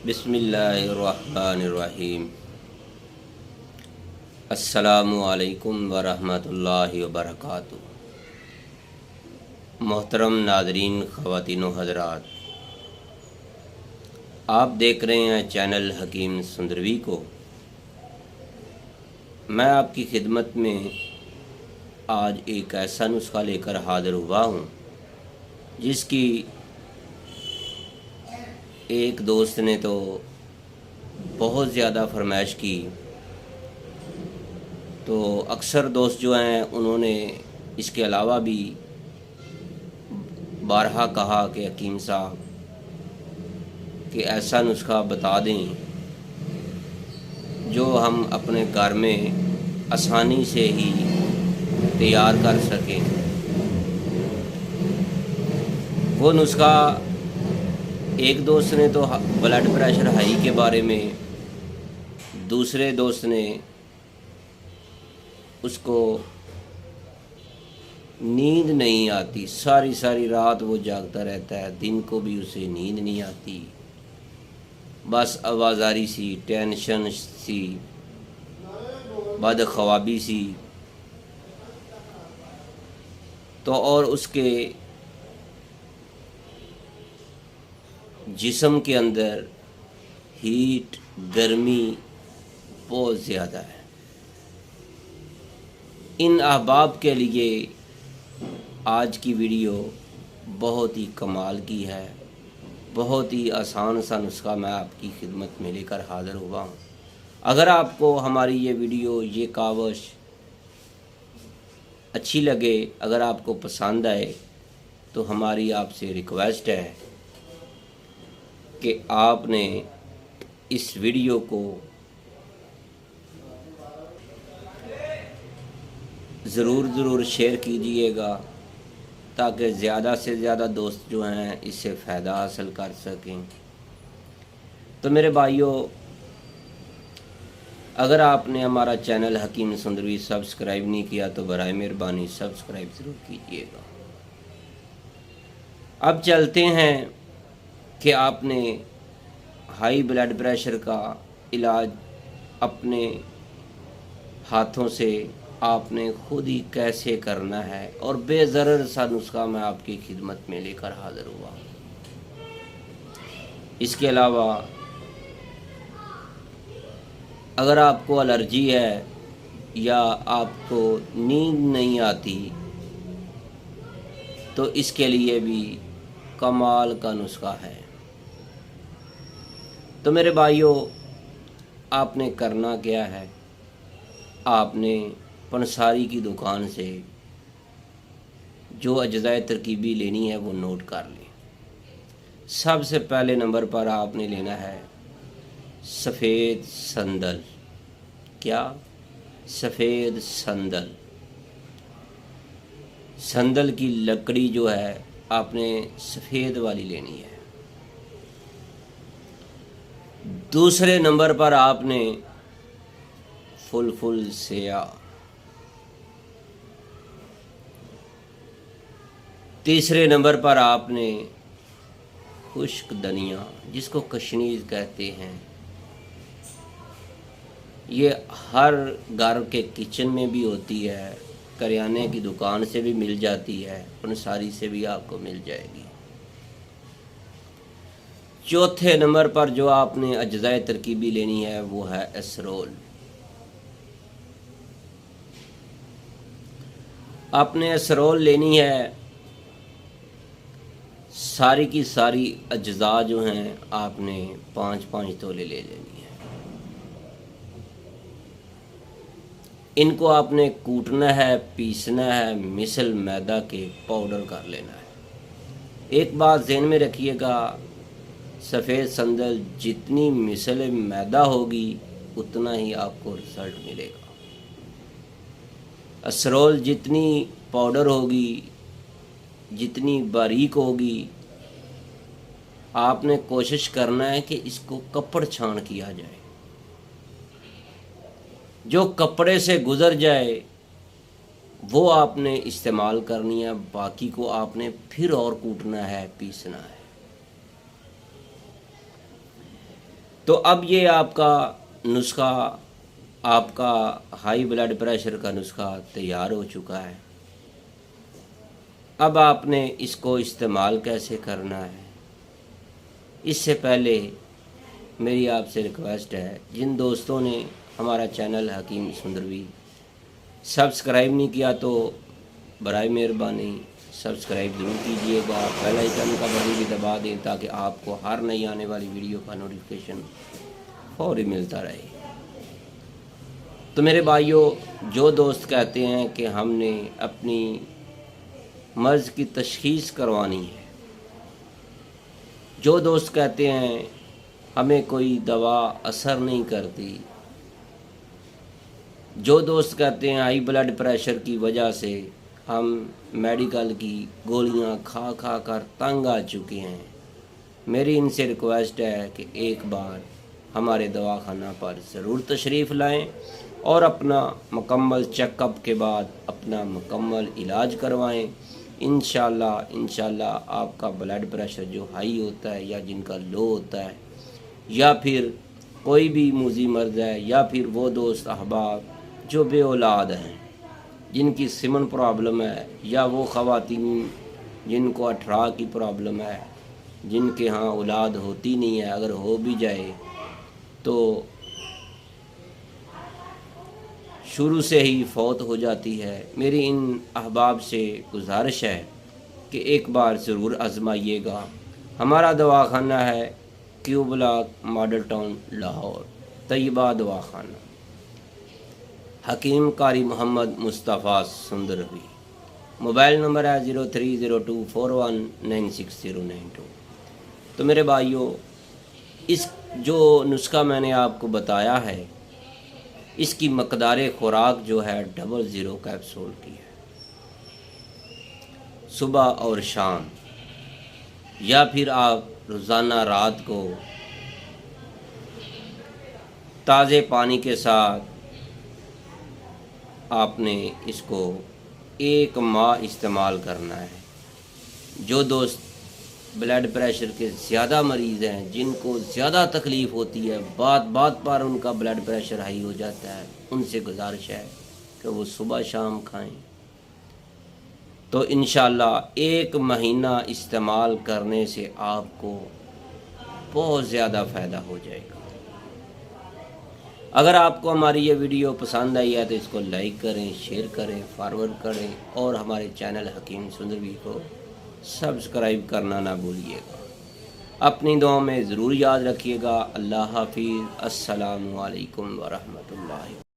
بسم اللہ الرحمن الرحیم۔ السلام علیکم ورحمۃ اللہ وبرکاتہ۔ محترم ناظرین، خواتین و حضرات، آپ دیکھ رہے ہیں چینل حکیم سندروی کو۔ میں آپ کی خدمت میں آج ایک ایسا نسخہ لے کر حاضر ہوا ہوں جس کی ایک دوست نے تو بہت زیادہ فرمائش کی، تو اکثر دوست جو ہیں انہوں نے اس کے علاوہ بھی بارہا کہا کہ حکیم صاحب کہ ایسا نسخہ بتا دیں جو ہم اپنے گھر میں آسانی سے ہی تیار کر سکیں۔ وہ نسخہ ایک دوست نے تو بلڈ پریشر ہائی کے بارے میں، دوسرے دوست نے اس کو نیند نہیں آتی، ساری رات وہ جاگتا رہتا ہے، دن کو بھی اسے نیند نہیں آتی، بس آوازاری سی، ٹینشن سی، بدخوابی سی، تو اور اس کے جسم کے اندر ہیٹ، گرمی بہت زیادہ ہے۔ ان احباب کے لیے آج کی ویڈیو بہت ہی کمال کی ہے، بہت ہی آسان سا نسخہ میں آپ کی خدمت میں لے کر حاضر ہوا ہوں۔ اگر آپ کو ہماری یہ ویڈیو، یہ کاوش اچھی لگے، اگر آپ کو پسند آئے، تو ہماری آپ سے ریکویسٹ ہے کہ آپ نے اس ویڈیو کو ضرور شیئر کیجئے گا تاکہ زیادہ سے زیادہ دوست جو ہیں اس سے فائدہ حاصل کر سکیں۔ تو میرے بھائیوں، اگر آپ نے ہمارا چینل حکیم سندروی سبسکرائب نہیں کیا تو برائے مہربانی سبسکرائب ضرور کیجئے گا۔ اب چلتے ہیں کہ آپ نے ہائی بلڈ پریشر کا علاج اپنے ہاتھوں سے آپ نے خود ہی کیسے کرنا ہے، اور بے ضرر سا نسخہ میں آپ کی خدمت میں لے کر حاضر ہوا۔ اس کے علاوہ اگر آپ کو الرجی ہے یا آپ کو نیند نہیں آتی تو اس کے لیے بھی کمال کا نسخہ ہے۔ تو میرے بھائیوں، آپ نے کرنا کیا ہے، آپ نے پنساری کی دکان سے جو اجزائے ترکیبی لینی ہے وہ نوٹ کر لیں۔ سب سے پہلے نمبر پر آپ نے لینا ہے سفید سندل۔ کیا؟ سفید سندل۔ سندل کی لکڑی جو ہے آپ نے سفید والی لینی ہے۔ دوسرے نمبر پر آپ نے فل سیاہ۔ تیسرے نمبر پر آپ نے خشک دھنیا، جس کو کشنیز کہتے ہیں۔ یہ ہر گھر کے کچن میں بھی ہوتی ہے، کریانے کی دکان سے بھی مل جاتی ہے، پنساری سے بھی آپ کو مل جائے گی۔ چوتھے نمبر پر جو آپ نے اجزائے ترکیبی لینی ہے وہ ہے اسرول۔ آپ نے اسرول لینی ہے، ساری کی ساری اجزاء جو ہیں آپ نے 5 تولے لے لینی ہے۔ ان کو آپ نے کوٹنا ہے، پیسنا ہے، مثل میدا کے پاؤڈر کر لینا ہے۔ ایک بات ذہن میں رکھیے گا، سفید سندل جتنی مثل میدا ہوگی اتنا ہی آپ کو رزلٹ ملے گا۔ اسرول جتنی پاؤڈر ہوگی، جتنی باریک ہوگی، آپ نے کوشش کرنا ہے کہ اس کو کپڑ چھان کیا جائے، جو کپڑے سے گزر جائے وہ آپ نے استعمال کرنی ہے، باقی کو آپ نے پھر اور کوٹنا ہے، پیسنا ہے۔ تو اب یہ آپ کا نسخہ، آپ کا ہائی بلڈ پریشر کا نسخہ تیار ہو چکا ہے۔ اب آپ نے اس کو استعمال کیسے کرنا ہے، اس سے پہلے میری آپ سے ریکویسٹ ہے، جن دوستوں نے ہمارا چینل حکیم سندروی سبسکرائب نہیں کیا تو برائے مہربانی سبسکرائب ضرور کیجیے گا، بیل آئیکن کا بٹن بھی دبا دیں تاکہ آپ کو ہر نئی آنے والی ویڈیو کا نوٹیفیکیشن فوری ملتا رہے۔ تو میرے بھائیوں، جو دوست کہتے ہیں کہ ہم نے اپنی مرض کی تشخیص کروانی ہے، جو دوست کہتے ہیں ہمیں کوئی دوا اثر نہیں کرتی، جو دوست کہتے ہیں ہائی بلڈ پریشر کی وجہ سے ہم میڈیکل کی گولیاں کھا کھا کر تنگ آ چکے ہیں، میری ان سے ریکویسٹ ہے کہ ایک بار ہمارے دواخانہ پر ضرور تشریف لائیں اور اپنا مکمل چیک اپ کے بعد اپنا مکمل علاج کروائیں۔ انشاءاللہ آپ کا بلڈ پریشر جو ہائی ہوتا ہے یا جن کا لو ہوتا ہے، یا پھر کوئی بھی موذی مرض ہے، یا پھر وہ دوست احباب جو بے اولاد ہیں، جن کی سمن پرابلم ہے، یا وہ خواتین جن کو اٹھرا کی پرابلم ہے، جن کے ہاں اولاد ہوتی نہیں ہے، اگر ہو بھی جائے تو شروع سے ہی فوت ہو جاتی ہے، میری ان احباب سے گزارش ہے کہ ایک بار ضرور آزمائیے گا۔ ہمارا دواخانہ ہے کیو بلاک، ماڈل ٹاؤن، لاہور، طیبہ دواخانہ، حکیم قاری محمد مصطفیٰ سندروی۔ موبائل نمبر ہے 0302419692۔ تو میرے بھائیوں، اس جو نسخہ میں نے آپ کو بتایا ہے، اس کی مقدار خوراک جو ہے 00 کیپسول کی ہے، صبح اور شام، یا پھر آپ روزانہ رات کو تازے پانی کے ساتھ آپ نے اس کو 1 ماہ استعمال کرنا ہے۔ جو دوست بلڈ پریشر کے زیادہ مریض ہیں، جن کو زیادہ تکلیف ہوتی ہے، بات پر ان کا بلڈ پریشر ہائی ہو جاتا ہے، ان سے گزارش ہے کہ وہ صبح شام کھائیں۔ تو انشاءاللہ 1 مہینہ استعمال کرنے سے آپ کو بہت زیادہ فائدہ ہو جائے گا۔ اگر آپ کو ہماری یہ ویڈیو پسند آئی ہے تو اس کو لائک کریں، شیئر کریں، فارورڈ کریں، اور ہمارے چینل حکیم سندروی کو سبسکرائب کرنا نہ بھولیے گا۔ اپنی دعاؤں میں ضرور یاد رکھیے گا۔ اللہ حافظ۔ السلام علیکم ورحمۃ اللہ۔